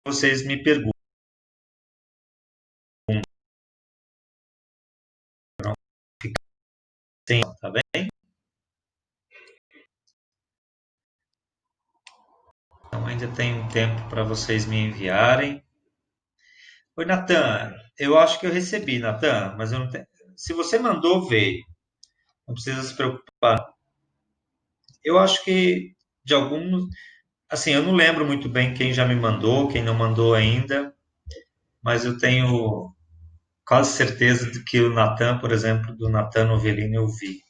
vocês me perguntem, tá bem? Então ainda tem um tempo para vocês me enviarem. Oi, Natan. Eu acho que eu recebi, Natan, mas eu não tenho. Se você mandou, veio. Não precisa se preocupar. Eu acho que de alguns. Assim, eu não lembro muito bem quem já me mandou, quem não mandou ainda, mas eu tenho quase certeza de que o Natan, por exemplo, do Natan Novellini eu vi.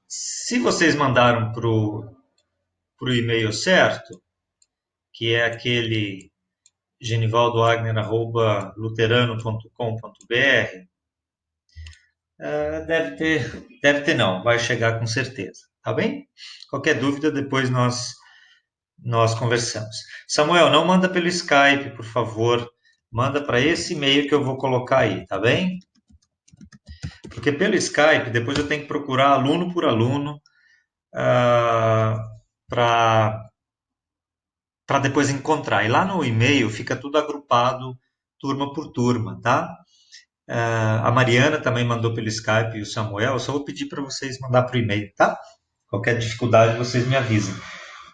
Se vocês mandaram pro e-mail certo, que é aquele genivaldoagner@luterano.com.br, deve ter não, vai chegar com certeza, tá bem? Qualquer dúvida depois nós conversamos. Samuel, não manda pelo Skype, por favor, manda para esse e-mail que eu vou colocar aí, tá bem? Porque pelo Skype depois eu tenho que procurar aluno por aluno para depois encontrar. E lá no e-mail fica tudo agrupado, turma por turma, tá? A Mariana também mandou pelo Skype e o Samuel. Eu só vou pedir para vocês mandar por e-mail, tá? Qualquer dificuldade vocês me avisem.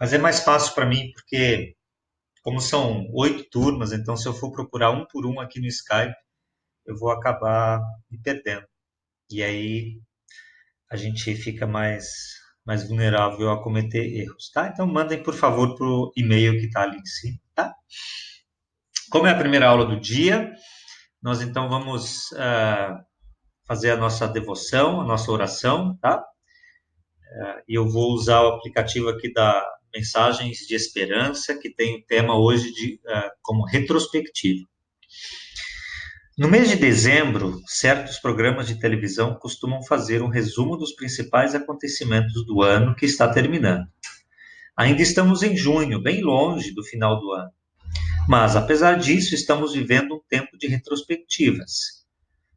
Mas é mais fácil para mim porque, como são 8 turmas, então se eu for procurar um por um aqui no Skype, eu vou acabar me perdendo. E aí a gente fica mais vulnerável a cometer erros, tá? Então mandem, por favor, pro e-mail que está ali em cima, tá? Como é a primeira aula do dia, nós então vamos fazer a nossa devoção, a nossa oração, tá? E eu vou usar o aplicativo aqui da Mensagens de Esperança, que tem o tema hoje como retrospectiva. No mês de dezembro, certos programas de televisão costumam fazer um resumo dos principais acontecimentos do ano que está terminando. Ainda estamos em junho, bem longe do final do ano. Mas, apesar disso, estamos vivendo um tempo de retrospectivas.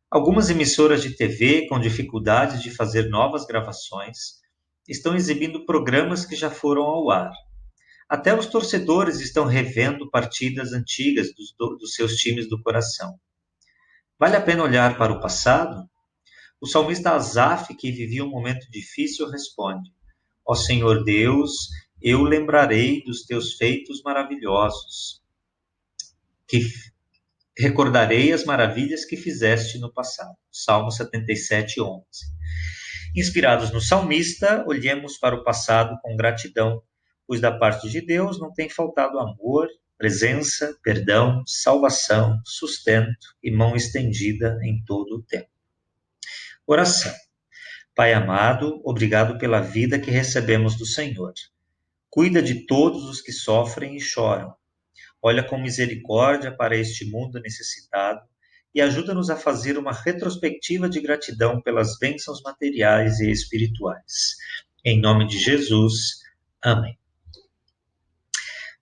Algumas emissoras de TV, com dificuldades de fazer novas gravações, estão exibindo programas que já foram ao ar. Até os torcedores estão revendo partidas antigas dos seus times do coração. Vale a pena olhar para o passado? O salmista Asaf, que vivia um momento difícil, responde: Ó Senhor Deus, eu lembrarei dos teus feitos maravilhosos, que recordarei as maravilhas que fizeste no passado. Salmo 77, 11. Inspirados no salmista, olhemos para o passado com gratidão, pois da parte de Deus não tem faltado amor, presença, perdão, salvação, sustento e mão estendida em todo o tempo. Oração. Pai amado, obrigado pela vida que recebemos do Senhor. Cuida de todos os que sofrem e choram. Olha com misericórdia para este mundo necessitado e ajuda-nos a fazer uma retrospectiva de gratidão pelas bênçãos materiais e espirituais. Em nome de Jesus, amém.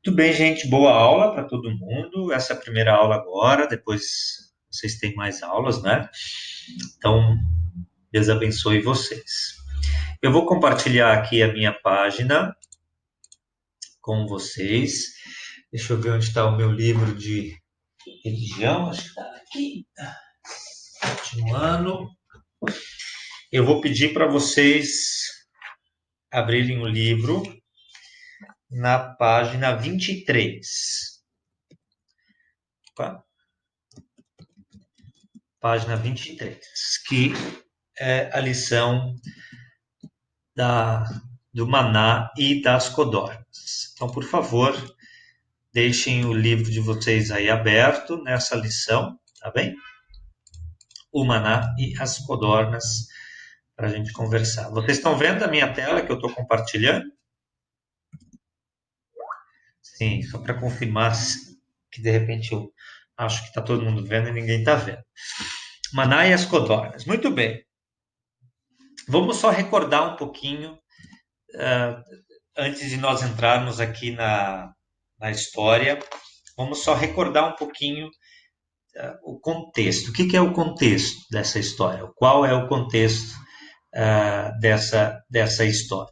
Muito bem, gente, boa aula para todo mundo. Essa é a primeira aula agora, depois vocês têm mais aulas, né? Então, Deus abençoe vocês. Eu vou compartilhar aqui a minha página com vocês. Deixa eu ver onde está o meu livro de religião. Acho que está aqui. Continuando. Eu vou pedir para vocês abrirem o livro na página 23. Página 23, que é a lição do maná e das codornas. Então, por favor, deixem o livro de vocês aí aberto nessa lição, tá bem? O maná e as codornas, para a gente conversar. Vocês estão vendo a minha tela que eu estou compartilhando? Sim, só para confirmar que de repente eu acho que está todo mundo vendo e ninguém está vendo. Maná e as codornas. Muito bem. Vamos só recordar um pouquinho, antes de nós entrarmos aqui na história, vamos só recordar um pouquinho o contexto. O que que é o contexto dessa história? Qual é o contexto dessa história?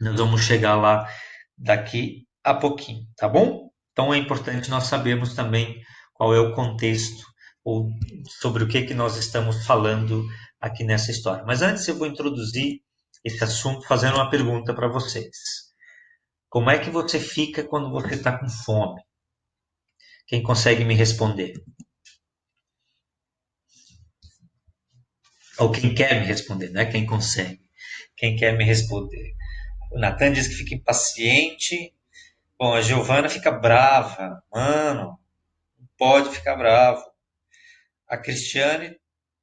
Nós vamos chegar lá daqui a pouquinho, tá bom? Então é importante nós sabermos também qual é o contexto ou sobre o que que nós estamos falando aqui nessa história. Mas antes eu vou introduzir esse assunto fazendo uma pergunta para vocês. Como é que você fica quando você está com fome? Quem consegue me responder? Ou quem quer me responder, não é quem consegue. Quem quer me responder? O Natan diz que fica impaciente. Bom, a Giovana fica brava. Mano, pode ficar bravo. A Cristiane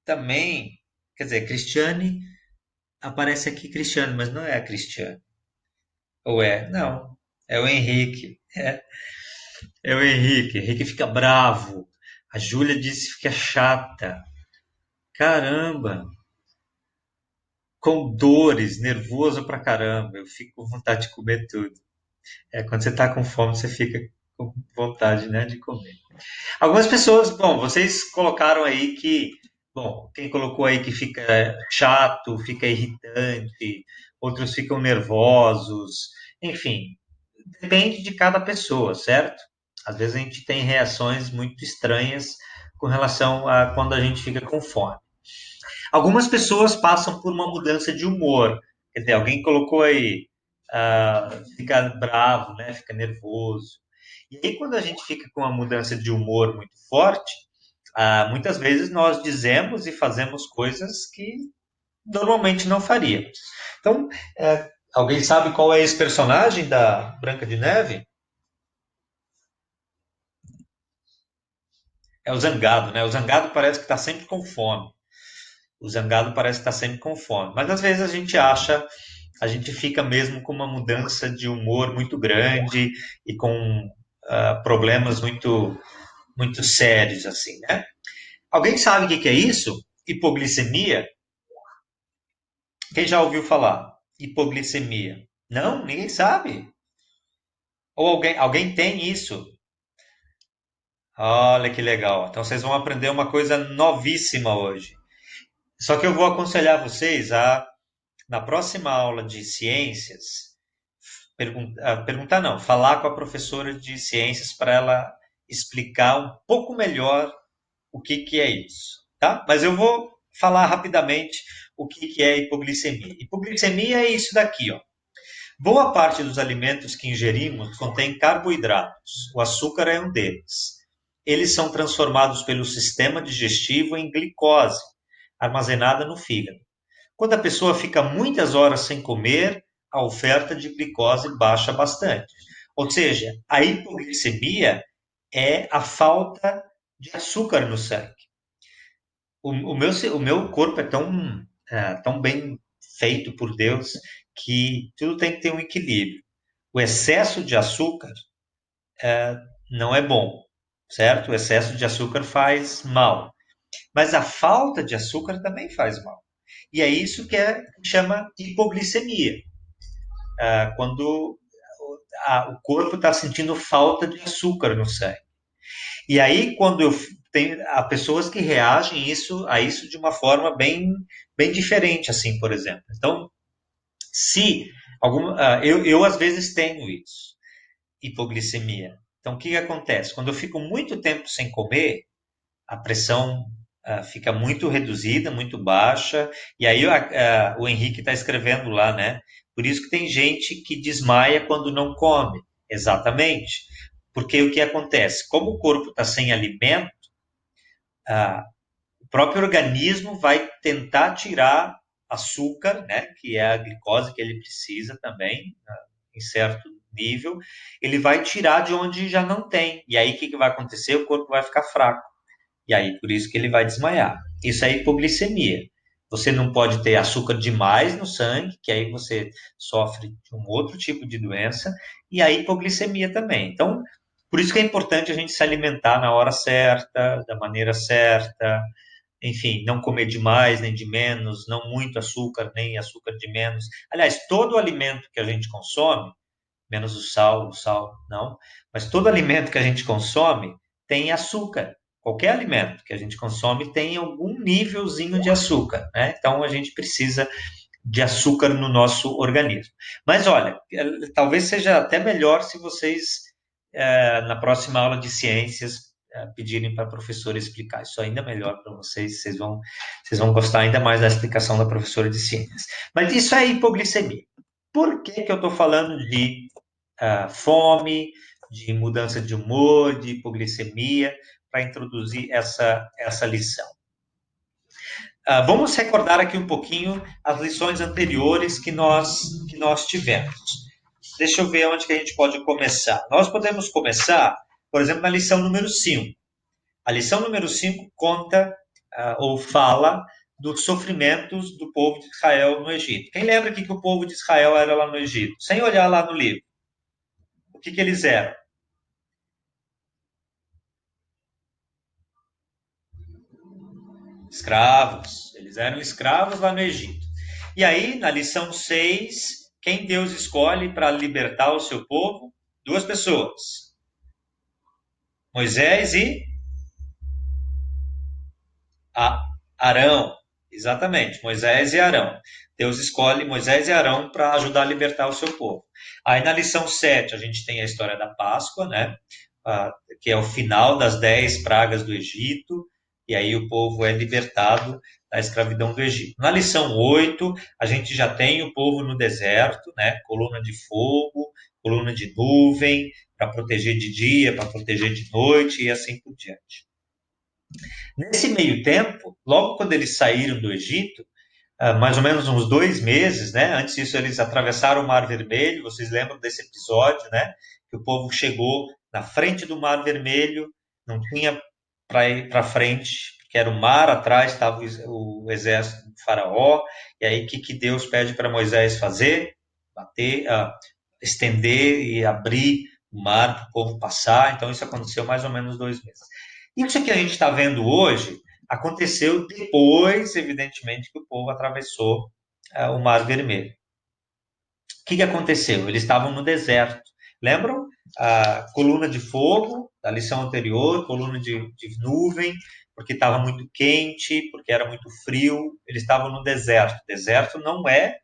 também. Quer dizer, Cristiane aparece aqui Cristiane, mas não é a Cristiane. Ou é? Não. É o Henrique. É o Henrique. Henrique fica bravo. A Júlia disse que fica chata. Caramba. Com dores, nervoso pra caramba. Eu fico com vontade de comer tudo. Quando você tá com fome, você fica com vontade, né, de comer. Algumas pessoas, bom, vocês colocaram aí que, bom, quem colocou aí que fica chato, fica irritante, outros ficam nervosos, enfim, depende de cada pessoa, certo? Às vezes a gente tem reações muito estranhas com relação a quando a gente fica com fome. Algumas pessoas passam por uma mudança de humor. Quer dizer, alguém colocou aí, fica bravo, né? Fica nervoso. E aí, quando a gente fica com uma mudança de humor muito forte, muitas vezes nós dizemos e fazemos coisas que normalmente não faríamos. Então, alguém sabe qual é esse personagem da Branca de Neve? É o Zangado, né? O Zangado parece que está sempre com fome. O Zangado parece estar sempre com fome. Mas às vezes a gente acha, a gente fica mesmo com uma mudança de humor muito grande e com problemas muito sérios, assim, né? Alguém sabe o que que é isso? Hipoglicemia? Quem já ouviu falar? Hipoglicemia? Não, ninguém sabe. Ou alguém tem isso? Olha que legal. Então vocês vão aprender uma coisa novíssima hoje. Só que eu vou aconselhar vocês a, na próxima aula de ciências, perguntar não, falar com a professora de ciências para ela explicar um pouco melhor o que que é isso, tá? Mas eu vou falar rapidamente o que que é hipoglicemia. Hipoglicemia é isso daqui, ó. Boa parte dos alimentos que ingerimos contém carboidratos. O açúcar é um deles. Eles são transformados pelo sistema digestivo em glicose, armazenada no fígado. Quando a pessoa fica muitas horas sem comer, a oferta de glicose baixa bastante. Ou seja, a hipoglicemia é a falta de açúcar no sangue. O meu corpo é tão bem feito por Deus que tudo tem que ter um equilíbrio. O excesso de açúcar não é bom, certo? O excesso de açúcar faz mal. Mas a falta de açúcar também faz mal. E é isso que chama hipoglicemia. Quando o corpo está sentindo falta de açúcar no sangue. E aí, quando há pessoas que reagem a isso de uma forma bem diferente, assim, por exemplo. Então, se eu às vezes tenho isso, hipoglicemia. Então, o que que acontece? Quando eu fico muito tempo sem comer, a pressão fica muito reduzida, muito baixa, e aí o Henrique está escrevendo lá, né? Por isso que tem gente que desmaia quando não come. Exatamente. Porque o que acontece? Como o corpo está sem alimento, o próprio organismo vai tentar tirar açúcar, né? Que é a glicose que ele precisa também, em certo nível, ele vai tirar de onde já não tem. E aí o que, que vai acontecer? O corpo vai ficar fraco. E aí, por isso que ele vai desmaiar. Isso é hipoglicemia. Você não pode ter açúcar demais no sangue, que aí você sofre de um outro tipo de doença, e a hipoglicemia também. Então, por isso que é importante a gente se alimentar na hora certa, da maneira certa, enfim, não comer demais nem de menos, não muito açúcar nem açúcar de menos. Aliás, todo alimento que a gente consome, menos o sal não, mas todo alimento que a gente consome tem açúcar. Qualquer alimento que a gente consome tem algum nívelzinho de açúcar, né? Então a gente precisa de açúcar no nosso organismo. Mas olha, talvez seja até melhor se vocês, na próxima aula de ciências, pedirem para a professora explicar. Isso ainda melhor para vocês, vocês vão gostar ainda mais da explicação da professora de ciências. Mas isso é hipoglicemia. Por que, que eu estou falando de fome, de mudança de humor, de hipoglicemia, para introduzir essa lição? Vamos recordar aqui um pouquinho as lições anteriores que nós tivemos. Deixa eu ver onde que a gente pode começar. Nós podemos começar, por exemplo, na lição número 5. A lição número 5 conta ou fala dos sofrimentos do povo de Israel no Egito. Quem lembra que o povo de Israel era lá no Egito? Sem olhar lá no livro. O que eles eram? Escravos. Eles eram escravos lá no Egito. E aí, na lição 6, quem Deus escolhe para libertar o seu povo? Duas pessoas. Moisés e Arão. Exatamente, Moisés e Arão. Deus escolhe Moisés e Arão para ajudar a libertar o seu povo. Aí na lição 7 a gente tem a história da Páscoa, né? Que é o final das 10 pragas do Egito, e aí o povo é libertado da escravidão do Egito. Na lição 8 a gente já tem o povo no deserto, né? Coluna de fogo, coluna de nuvem, para proteger de dia, para proteger de noite e assim por diante. Nesse meio tempo, logo quando eles saíram do Egito, mais ou menos uns 2 meses, né? Antes disso, eles atravessaram o Mar Vermelho. Vocês lembram desse episódio, né? Que o povo chegou na frente do Mar Vermelho, não tinha para ir para frente, que era o mar, atrás estava o exército do faraó. E aí, o que Deus pede para Moisés fazer? Bater, estender e abrir o mar para o povo passar. Então, isso aconteceu mais ou menos 2 meses. Isso que a gente está vendo hoje aconteceu depois, evidentemente, que o povo atravessou o Mar Vermelho. O que aconteceu? Eles estavam no deserto. Lembram? A coluna de fogo da lição anterior, coluna de nuvem, porque estava muito quente, porque era muito frio. Eles estavam no deserto. Deserto não é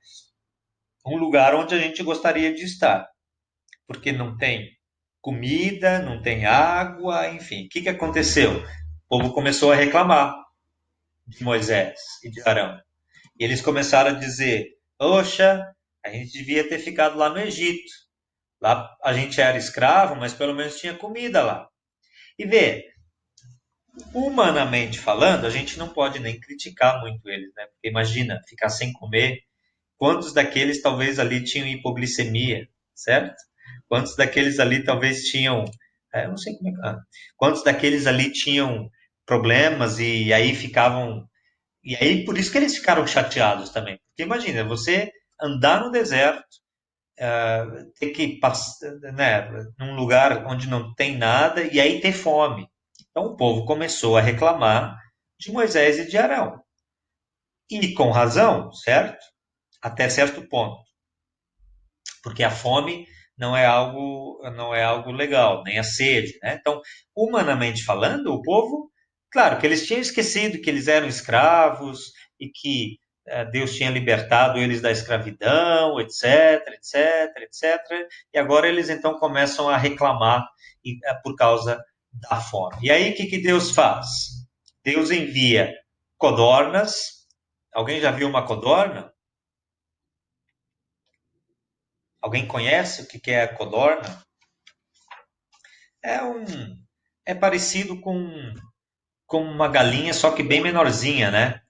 um lugar onde a gente gostaria de estar, porque não tem comida, não tem água, enfim. O que aconteceu? O povo começou a reclamar de Moisés e de Arão. E eles começaram a dizer: Poxa, a gente devia ter ficado lá no Egito. Lá a gente era escravo, mas pelo menos tinha comida lá. E vê, humanamente falando, a gente não pode nem criticar muito eles, né? Porque imagina, ficar sem comer. Quantos daqueles talvez ali tinham hipoglicemia, certo? Quantos daqueles ali talvez tinham. Eu não sei como é que. Quantos daqueles ali tinham problemas e aí ficavam. E aí por isso que eles ficaram chateados também. Porque imagina, você andar no deserto, ter que passar, né, num lugar onde não tem nada e aí ter fome. Então o povo começou a reclamar de Moisés e de Arão. E com razão, certo? Até certo ponto. Porque a fome não é algo legal, nem a sede, né? Então, humanamente falando, o povo, claro, que eles tinham esquecido que eles eram escravos e que Deus tinha libertado eles da escravidão, etc, etc, etc. E agora eles então começam a reclamar por causa da fome. E aí o que Deus faz? Deus envia codornas. Alguém já viu uma codorna? Alguém conhece o que é a codorna? É um, é parecido com uma galinha, só que bem menorzinha, né?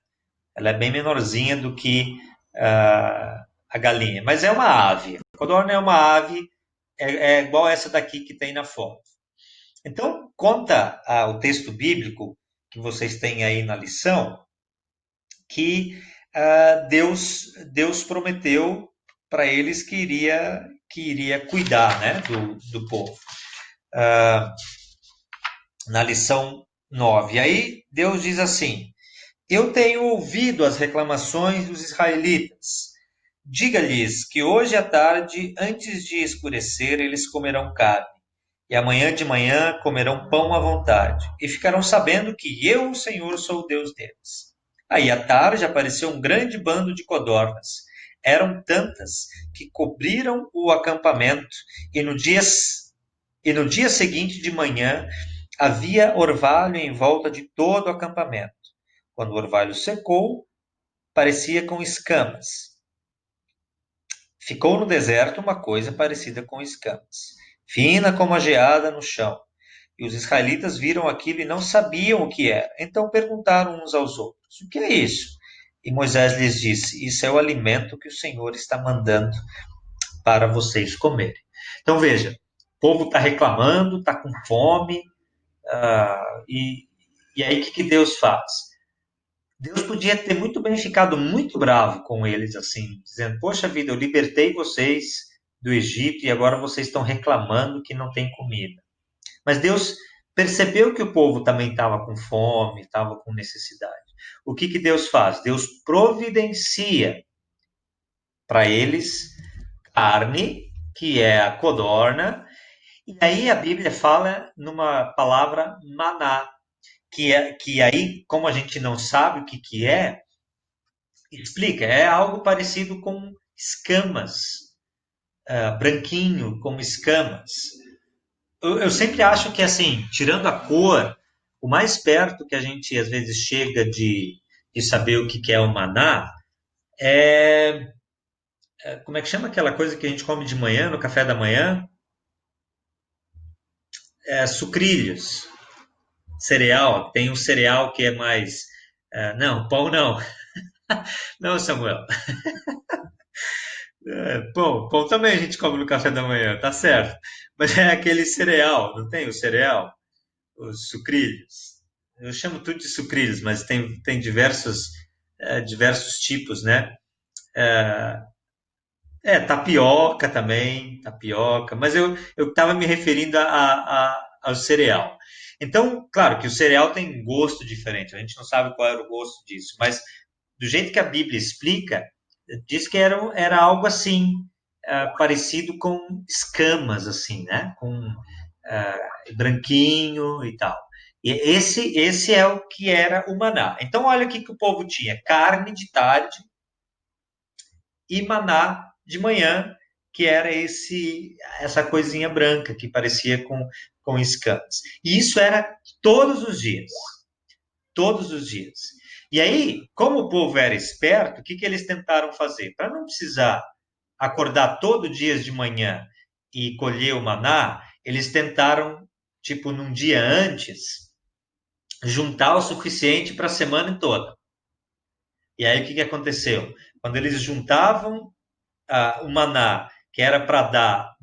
Ela é bem menorzinha do que a galinha, mas é uma ave. A codorna é uma ave, é igual essa daqui que tem na foto. Então, conta o texto bíblico que vocês têm aí na lição, que Deus prometeu para eles que iria cuidar, né, do povo. Na lição 9. Aí Deus diz assim: Eu tenho ouvido as reclamações dos israelitas. Diga-lhes que hoje à tarde, antes de escurecer, eles comerão carne. E amanhã de manhã comerão pão à vontade, e ficarão sabendo que eu, o Senhor, sou o Deus deles. Aí à tarde apareceu um grande bando de codornas. Eram tantas que cobriram o acampamento, e no dia seguinte de manhã havia orvalho em volta de todo o acampamento. Quando o orvalho secou, parecia com escamas. Ficou no deserto uma coisa parecida com escamas, fina como a geada no chão. E os israelitas viram aquilo e não sabiam o que era. Então perguntaram uns aos outros: O que é isso? E Moisés lhes disse: Isso é o alimento que o Senhor está mandando para vocês comerem. Então veja, o povo está reclamando, está com fome, e aí o que Deus faz? Deus podia ter muito bem ficado muito bravo com eles, assim, dizendo: Poxa vida, eu libertei vocês do Egito e agora vocês estão reclamando que não tem comida. Mas Deus percebeu que o povo também estava com fome, estava com necessidade. O que Deus faz? Deus providencia para eles carne, que é a codorna, e aí a Bíblia fala numa palavra maná, que aí, como a gente não sabe o que é, explica, é algo parecido com escamas, branquinho, como escamas. Eu sempre acho que, assim, tirando a cor, o mais perto que a gente às vezes chega de saber o que é o maná é. Como é que chama aquela coisa que a gente come de manhã, no café da manhã? É sucrilhos, cereal. Tem um cereal que é mais. Não, pão não. Não, Samuel. Pão também a gente come no café da manhã, tá certo. Mas é aquele cereal, não tem o cereal? Os sucrilhos. Eu chamo tudo de sucrilhos, mas tem diversos tipos, né? Tapioca também, tapioca, mas eu estava me referindo ao cereal. Então, claro que o cereal tem gosto diferente, a gente não sabe qual era o gosto disso, mas do jeito que a Bíblia explica, diz que era algo assim, parecido com escamas, assim, né? Com branquinho e tal. E esse é o que era o maná. Então, olha o que o povo tinha: carne de tarde e maná de manhã, que era essa coisinha branca que parecia com escamas. E isso era todos os dias. Todos os dias. E aí, como o povo era esperto, o que eles tentaram fazer? Para não precisar acordar todo dia de manhã e colher o maná, eles tentaram, tipo, num dia antes, juntar o suficiente para a semana toda. E aí o que aconteceu? Quando eles juntavam o maná, que era para dar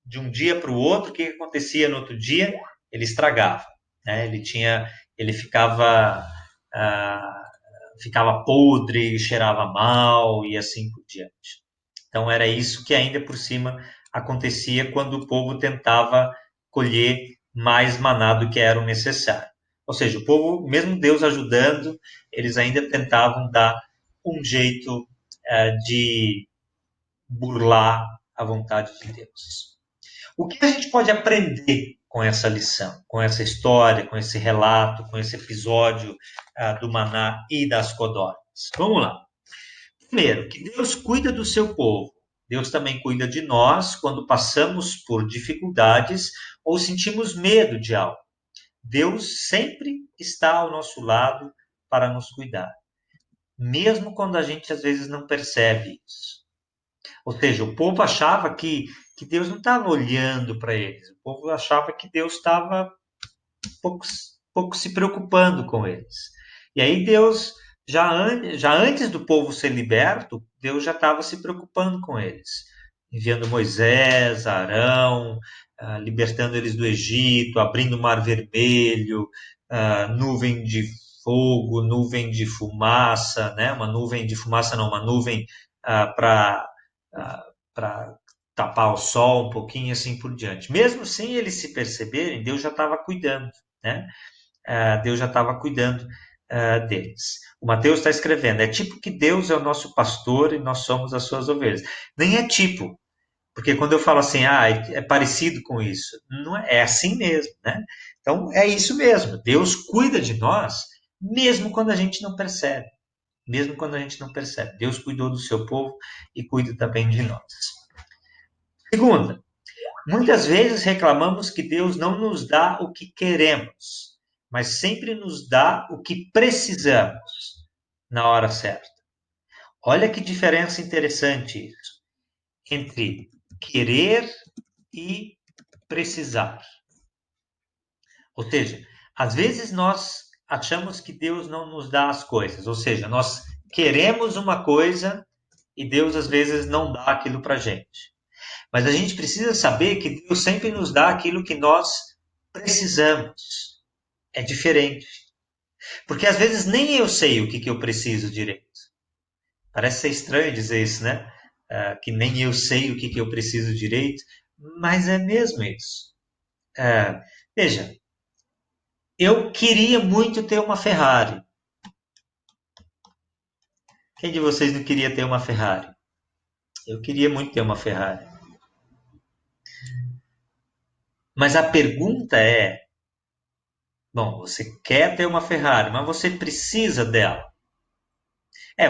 de um dia para o outro, o que acontecia no outro dia? Ele estragava, né? Ele ficava podre, cheirava mal e assim por diante. Então era isso que ainda por cima acontecia quando o povo tentava colher mais maná do que era o necessário. Ou seja, o povo, mesmo Deus ajudando, eles ainda tentavam dar um jeito de burlar a vontade de Deus. O que a gente pode aprender com essa lição, com essa história, com esse relato, com esse episódio do maná e das codornas? Vamos lá. Primeiro, que Deus cuida do seu povo. Deus também cuida de nós quando passamos por dificuldades ou sentimos medo de algo. Deus sempre está ao nosso lado para nos cuidar, mesmo quando a gente às vezes não percebe isso. Ou seja, o povo achava que Deus não estava olhando para eles. O povo achava que Deus estava pouco, pouco se preocupando com eles. E aí Deus, já antes do povo ser liberto, Deus já estava se preocupando com eles, enviando Moisés, Arão, libertando eles do Egito, abrindo o Mar Vermelho, nuvem de fogo, nuvem de fumaça, né? Uma nuvem de fumaça não, uma nuvem para tapar o sol um pouquinho assim por diante. Mesmo sem eles se perceberem, Deus já estava cuidando, né? Deus já estava cuidando deles. O Mateus está escrevendo: é tipo que Deus é o nosso pastor e nós somos as suas ovelhas. Nem é tipo, Porque quando eu falo assim, é parecido com isso, não é, é assim mesmo, né? Então é isso mesmo. Deus cuida de nós, mesmo quando a gente não percebe. Mesmo quando a gente não percebe. Deus cuidou do seu povo e cuida também de nós. Segunda, muitas vezes reclamamos que Deus não nos dá o que queremos, mas sempre nos dá o que precisamos na hora certa. Olha que diferença interessante isso entre querer e precisar. Ou seja, às vezes nós achamos que Deus não nos dá as coisas, ou seja, nós queremos uma coisa e Deus às vezes não dá aquilo para a gente. Mas a gente precisa saber que Deus sempre nos dá aquilo que nós precisamos. É diferente. Porque às vezes nem eu sei o que eu preciso direito. Parece ser estranho dizer isso, né? Que nem eu sei o que eu preciso direito, mas é mesmo isso. Veja, eu queria muito ter uma Ferrari. Quem de vocês não queria ter uma Ferrari? Eu queria muito ter uma Ferrari. Mas a pergunta é: bom, você quer ter uma Ferrari, mas você precisa dela. É,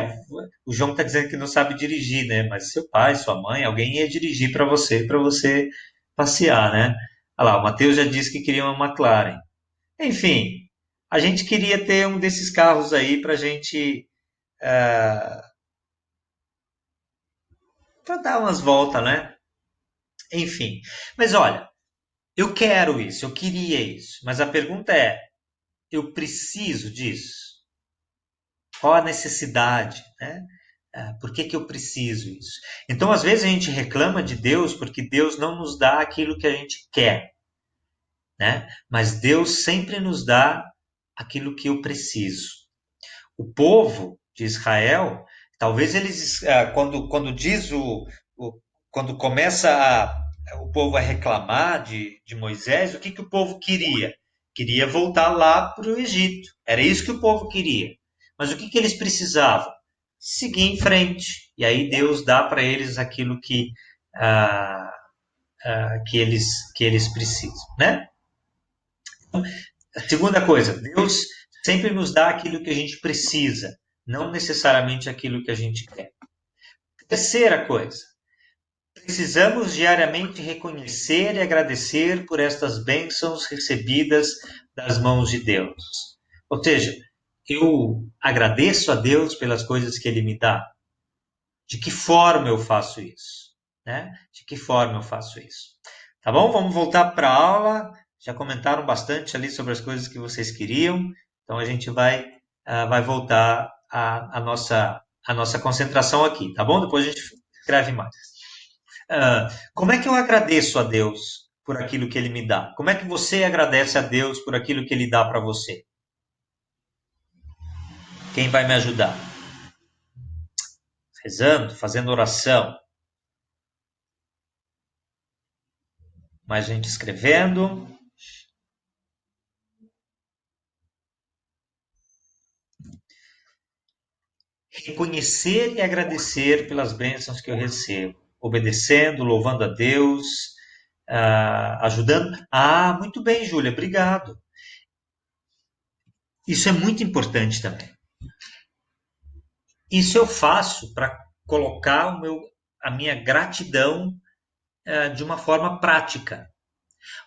o João está dizendo que não sabe dirigir, né? Mas seu pai, sua mãe, alguém ia dirigir para você passear, né? Olha lá, o Matheus já disse que queria uma McLaren. Enfim, a gente queria ter um desses carros aí para gente para dar umas voltas, né? Enfim, mas olha, eu quero isso, eu queria isso, mas a pergunta é: eu preciso disso? Qual a necessidade, né? Por que que eu preciso isso? Então, às vezes a gente reclama de Deus porque Deus não nos dá aquilo que a gente quer, né? Mas Deus sempre nos dá aquilo que eu preciso. O povo de Israel, talvez eles, quando diz quando começa o povo a reclamar de Moisés, o que o povo queria? Queria voltar lá para o Egito. Era isso que o povo queria. Mas o que eles precisavam? Seguir em frente. E aí Deus dá para eles aquilo ah, que eles precisam, né? A segunda coisa, Deus sempre nos dá aquilo que a gente precisa, não necessariamente aquilo que a gente quer. Terceira coisa, precisamos diariamente reconhecer e agradecer por estas bênçãos recebidas das mãos de Deus. Ou seja, eu agradeço a Deus pelas coisas que Ele me dá. De que forma eu faço isso? Né? De que forma eu faço isso? Tá bom? Vamos voltar para a aula. Já comentaram bastante ali sobre as coisas que vocês queriam. Então a gente vai voltar a nossa concentração aqui, tá bom? Depois a gente escreve mais. Como é que eu agradeço a Deus por aquilo que Ele me dá? Como é que você agradece a Deus por aquilo que Ele dá para você? Quem vai me ajudar? Rezando, fazendo oração. Mais gente escrevendo. Reconhecer e agradecer pelas bênçãos que eu recebo, obedecendo, louvando a Deus, ajudando. Muito bem, Júlia, obrigado. Isso é muito importante também. Isso eu faço para colocar a minha gratidão de uma forma prática.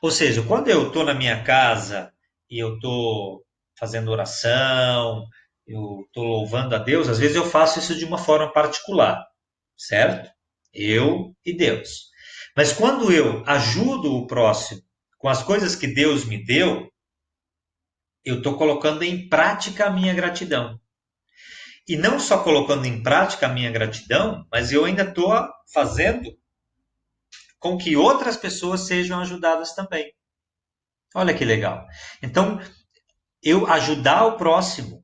Ou seja, quando eu estou na minha casa e eu estou fazendo oração, eu estou louvando a Deus, às vezes eu faço isso de uma forma particular, certo? Eu e Deus. Mas quando eu ajudo o próximo com as coisas que Deus me deu, eu estou colocando em prática a minha gratidão. E não só colocando em prática a minha gratidão, mas eu ainda estou fazendo com que outras pessoas sejam ajudadas também. Olha que legal. Então, eu ajudar o próximo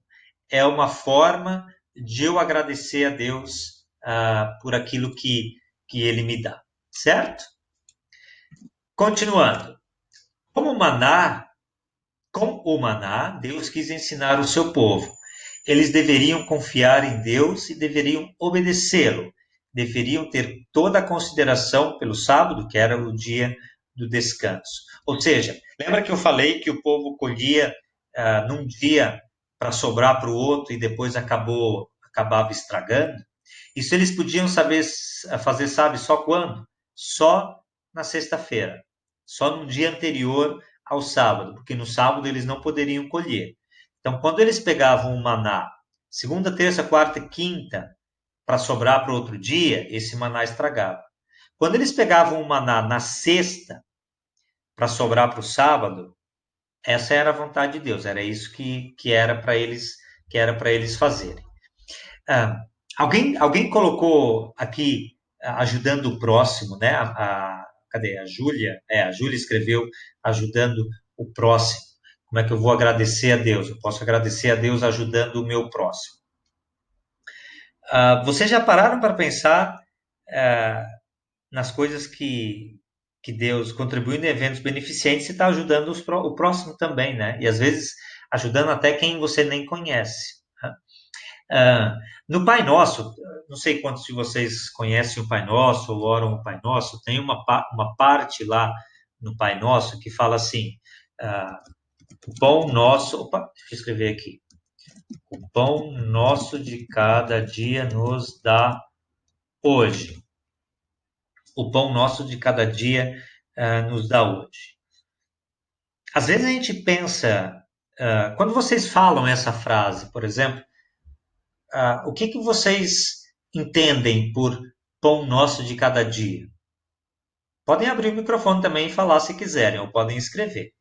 é uma forma de eu agradecer a Deus por aquilo que Ele me dá, certo? Continuando. Com o maná, Deus quis ensinar o seu povo. Eles deveriam confiar em Deus e deveriam obedecê-lo. deveriam ter toda a consideração pelo sábado, que era o dia do descanso. Ou seja, lembra que eu falei que o povo colhia num dia para sobrar para o outro e depois acabava estragando? Isso eles podiam fazer, sabe, só quando? Só na sexta-feira, só no dia anterior ao sábado, porque no sábado eles não poderiam colher. Então, quando eles pegavam o maná, segunda, terça, quarta e quinta, para sobrar para outro dia, esse maná estragava. Quando eles pegavam o maná na sexta, para sobrar para o sábado, essa era a vontade de Deus, era isso que era para eles fazerem. Ah, alguém colocou aqui ajudando o próximo, né? Cadê? A Júlia? A Júlia escreveu ajudando o próximo. Como é que eu vou agradecer a Deus? Eu posso agradecer a Deus ajudando o meu próximo. Vocês já pararam para pensar nas coisas que Deus contribuindo em eventos beneficentes e está ajudando o próximo também, né? E às vezes ajudando até quem você nem conhece. No Pai Nosso, não sei quantos de vocês conhecem o Pai Nosso ou oram o Pai Nosso, tem uma parte lá no Pai Nosso que fala assim: o pão nosso. Opa, deixa eu escrever aqui. O pão nosso de cada dia nos dá hoje. O pão nosso de cada dia nos dá hoje. Às vezes a gente pensa, quando vocês falam essa frase, por exemplo, o que vocês entendem por pão nosso de cada dia? Podem abrir o microfone também e falar se quiserem, ou podem escrever.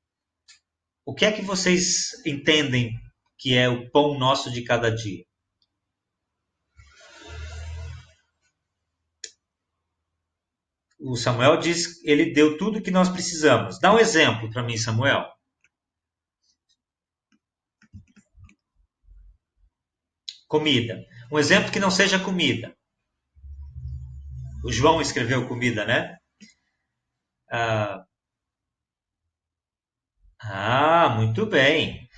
O que é que vocês entendem que é o pão nosso de cada dia? O Samuel diz que ele deu tudo o que nós precisamos. Dá um exemplo para mim, Samuel. Comida. Um exemplo que não seja comida. O João escreveu comida, né? Muito bem.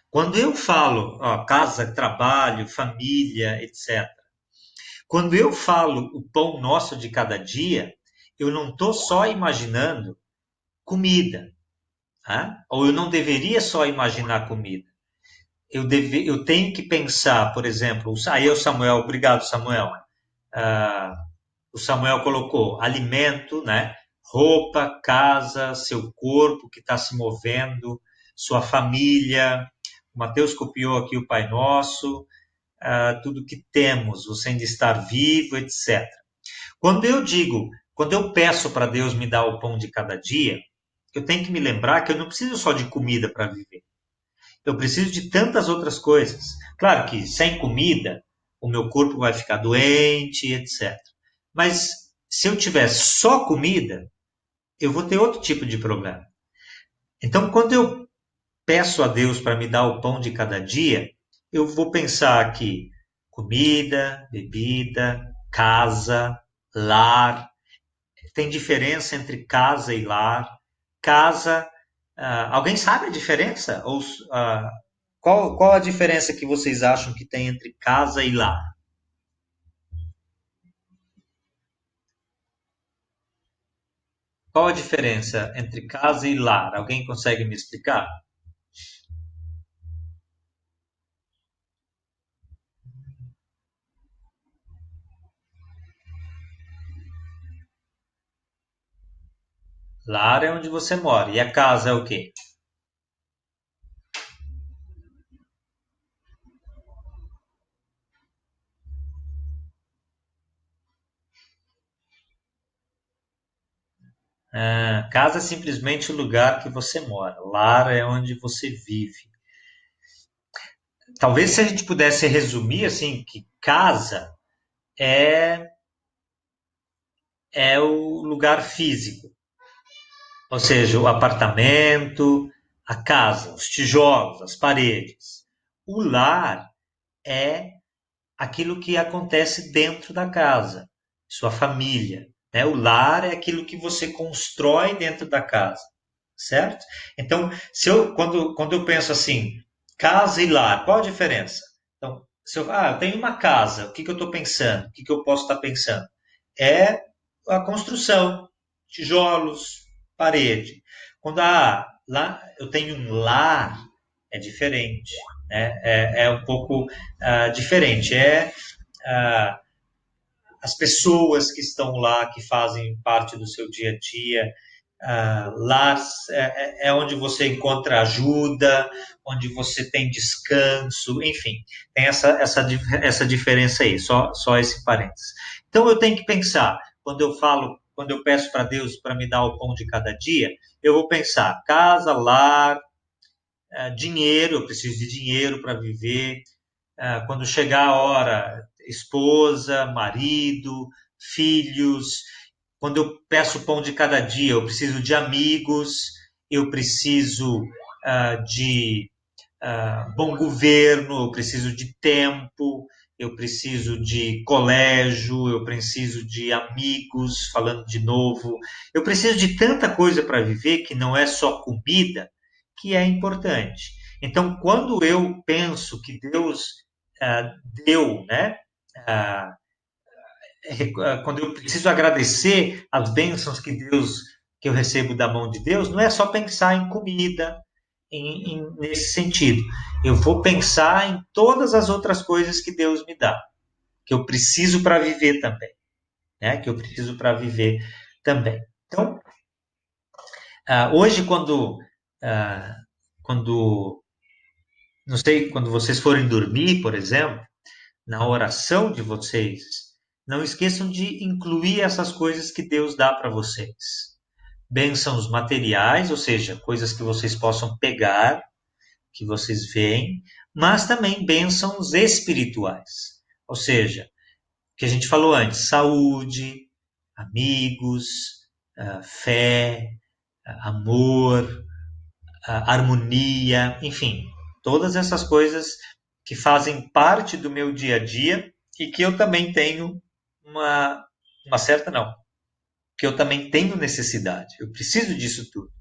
Quando eu falo casa, trabalho, família, etc. Quando eu falo o pão nosso de cada dia, eu não estou só imaginando comida, tá? Ou eu não deveria só imaginar comida. Eu tenho que pensar, por exemplo, aí o Samuel, obrigado Samuel. O Samuel colocou alimento, né? Roupa, casa, seu corpo que está se movendo, sua família. O Mateus copiou aqui o Pai Nosso, tudo que temos, você ainda estar vivo, etc. Quando eu peço para Deus me dar o pão de cada dia, eu tenho que me lembrar que eu não preciso só de comida para viver. Eu preciso de tantas outras coisas. Claro que sem comida, o meu corpo vai ficar doente, etc. Mas se eu tiver só comida, eu vou ter outro tipo de problema. Então, quando eu peço a Deus para me dar o pão de cada dia, eu vou pensar aqui comida, bebida, casa, lar. Tem diferença entre casa e lar. Casa, alguém sabe a diferença? Ou qual a diferença que vocês acham que tem entre casa e lar? Qual a diferença entre casa e lar? Alguém consegue me explicar? Lar é onde você mora. E a casa é o quê? Casa é simplesmente o lugar que você mora. Lar é onde você vive. Talvez se a gente pudesse resumir assim, que casa é o lugar físico, ou seja, o apartamento, a casa, os tijolos, as paredes. O lar é aquilo que acontece dentro da casa, sua família. Né? O lar é aquilo que você constrói dentro da casa, certo? Então, quando eu penso assim, casa e lar, qual a diferença? Então, se eu tenho uma casa, o que eu estou pensando? O que eu posso estar pensando? é a construção, tijolos, parede. Quando lá eu tenho um lar, é diferente, né? É um pouco diferente. Ah, as pessoas que estão lá, que fazem parte do seu dia a dia. Lar é onde você encontra ajuda, onde você tem descanso, enfim, tem essa diferença aí, só esse parênteses. Então eu tenho que pensar, quando eu peço para Deus para me dar o pão de cada dia, eu vou pensar casa, lar, dinheiro, eu preciso de dinheiro para viver, quando chegar a hora, esposa, marido, filhos. Quando eu peço o pão de cada dia, eu preciso de amigos, eu preciso de bom governo, eu preciso de tempo, eu preciso de colégio, eu preciso de amigos, falando de novo. Eu preciso de tanta coisa para viver que não é só comida, que é importante. Então, quando eu penso que Deus deu, né? Ah, quando eu preciso agradecer as bênçãos que eu recebo da mão de Deus, não é só pensar em comida, nesse sentido. Eu vou pensar em todas as outras coisas que Deus me dá, que eu preciso para viver também, né? Que eu preciso para viver também. Então, hoje, ah, quando, não sei, quando vocês forem dormir, por exemplo, na oração de vocês, não esqueçam de incluir essas coisas que Deus dá para vocês. Bênçãos materiais, ou seja, coisas que vocês possam pegar, que vocês veem, mas também bênçãos espirituais. Ou seja, o que a gente falou antes, saúde, amigos, fé, amor, harmonia, enfim, todas essas coisas que fazem parte do meu dia a dia e que eu também tenho uma certa não, que eu também tenho necessidade. Eu preciso disso tudo.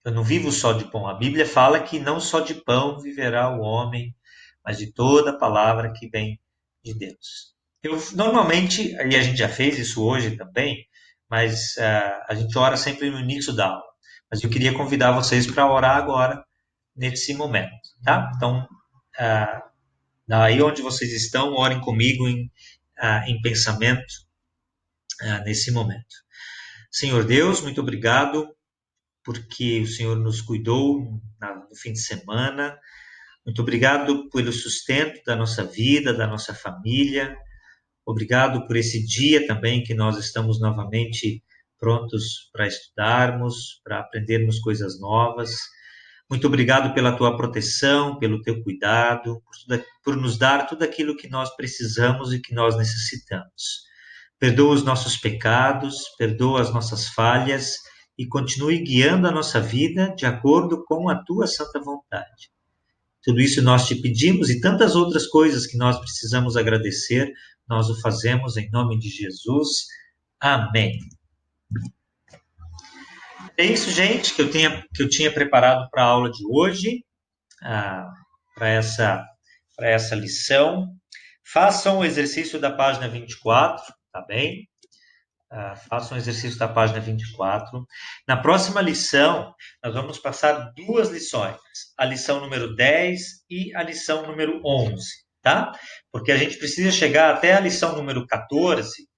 Eu não vivo só de pão. A Bíblia fala que não só de pão viverá o homem, mas de toda palavra que vem de Deus. Eu normalmente, e a gente já fez isso hoje também, mas a gente ora sempre no início da aula. Mas eu queria convidar vocês para orar agora, nesse momento, tá? Então, daí onde vocês estão, orem comigo em pensamento nesse momento. Senhor Deus, muito obrigado porque o Senhor nos cuidou no fim de semana. Muito obrigado pelo sustento da nossa vida, da nossa família. Obrigado por esse dia também que nós estamos novamente prontos para estudarmos, para aprendermos coisas novas. Muito obrigado pela tua proteção, pelo teu cuidado, por nos dar tudo aquilo que nós precisamos e que nós necessitamos. Perdoa os nossos pecados, perdoa as nossas falhas e continue guiando a nossa vida de acordo com a tua santa vontade. Tudo isso nós te pedimos e tantas outras coisas que nós precisamos agradecer, nós o fazemos em nome de Jesus. Amém. É isso, gente, que eu tinha preparado para a aula de hoje, para essa lição. Façam o exercício da página 24, tá bem? Façam o exercício da página 24. Na próxima lição, nós vamos passar duas lições, a lição número 10 e a lição número 11, tá? Porque a gente precisa chegar até a lição número 14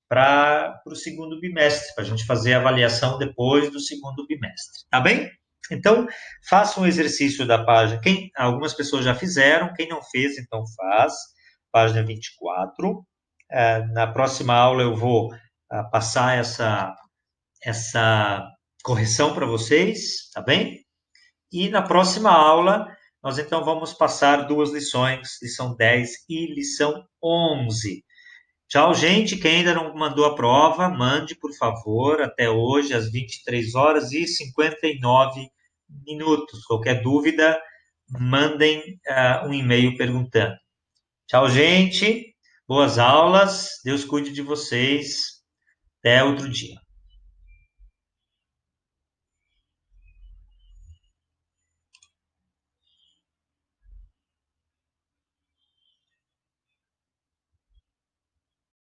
para o segundo bimestre, para a gente fazer a avaliação depois do segundo bimestre, tá bem? Então, façam o exercício da página. Algumas pessoas já fizeram, quem não fez, então faz. Página 24. Na próxima aula eu vou passar essa correção para vocês, tá bem? E na próxima aula, nós então vamos passar duas lições, lição 10 e lição 11. Tchau, gente. Quem ainda não mandou a prova, mande, por favor, até hoje, às 23 horas e 59 minutos. Qualquer dúvida, mandem um e-mail perguntando. Tchau, gente. Boas aulas. Deus cuide de vocês. Até outro dia.